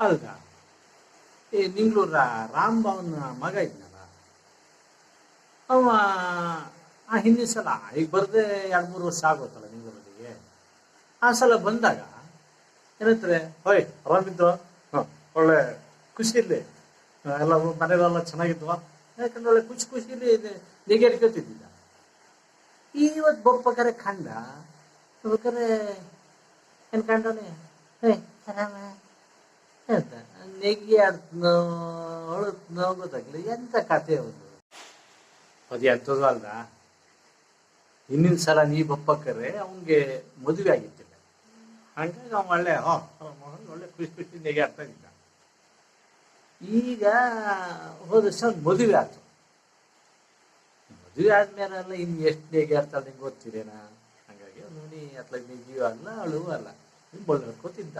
ಅಲ್ದ ಈ ನಿಂಗ್ಳೂರ ರಾಮ್ಭವನ್ ಮಗ ಇದ್ನಲ್ಲ ಅವ ಆ ಹಿಂದಿನ ಸಲ ಈಗ ಬರ್ದೆ 2-3 ವರ್ಷ ಆಗೋತ್ತಲ್ಲ ನಿಂಗ್ಳೂರಿಗೆ. ಆ ಸಲ ಬಂದಾಗ ಏನಂತಾರೆ, ಹೊಯ್ ಆರಾಮಿದ್ವ, ಒಳ್ಳೆ ಖುಷಿಯಲ್ಲಿ ಎಲ್ಲ ಮನೆಯಲ್ಲೆಲ್ಲ ಚೆನ್ನಾಗಿದ್ವ, ಯಾಕಂದ್ರೆ ಒಳ್ಳೆ ಖುಷಿಲಿ ನೆಗೆಡ್ಕೊತಿದ್ದ. ಇವತ್ತು ಬೊಪ್ಪಕರೆ ಕಂಡ ಬೇಕಾರೆ ಏನು ಕಂಡವನೇ, ಆರಾಮ ಅಂತ ನೆಗಿ ಆಡ್ತನೋ ಅಳುತ್ತನೋ ಗೊತ್ತಾಗಲಿ. ಎಂತ ಕತೆ ಒಂದು ಅದು ಎಂಥದ್ದು ಅಲ್ದ. ಹಿಂದಿನ ಸಲ ನೀ ಬೊಪ್ಪಕರೆ ಅವನಿಗೆ ಮದುವೆ ಆಗಿತ್ತಿಲ್ಲ, ಹಂಗಾಗಿ ಅವ್ನು ಒಳ್ಳೆ ಒಳ್ಳೆ ಖುಷಿ ನೆಗೆ ಆಡ್ತಾ ಇದ್ದ. ಈಗ ಹೋದ ವರ್ಷ ಮದುವೆ ಆಯ್ತು. ಮದುವೆ ಆದ್ಮೇಲೆಲ್ಲ ಇನ್ನು ಎಷ್ಟು ನೆಗೆ ಆಡ್ತಾಳೆ ನಿಂಗೆ ಗೊತ್ತಿರೇನಾ. ಹಂಗಾಗಿ ನೋಡಿ ಅತ್ಲಾಗ ನೆಗಿಯೂ ಅಲ್ಲ ಅಳುವೂ ಅಲ್ಲ, ಬಳ್ಳ ನಡ್ಕೋತಿದ್ದ.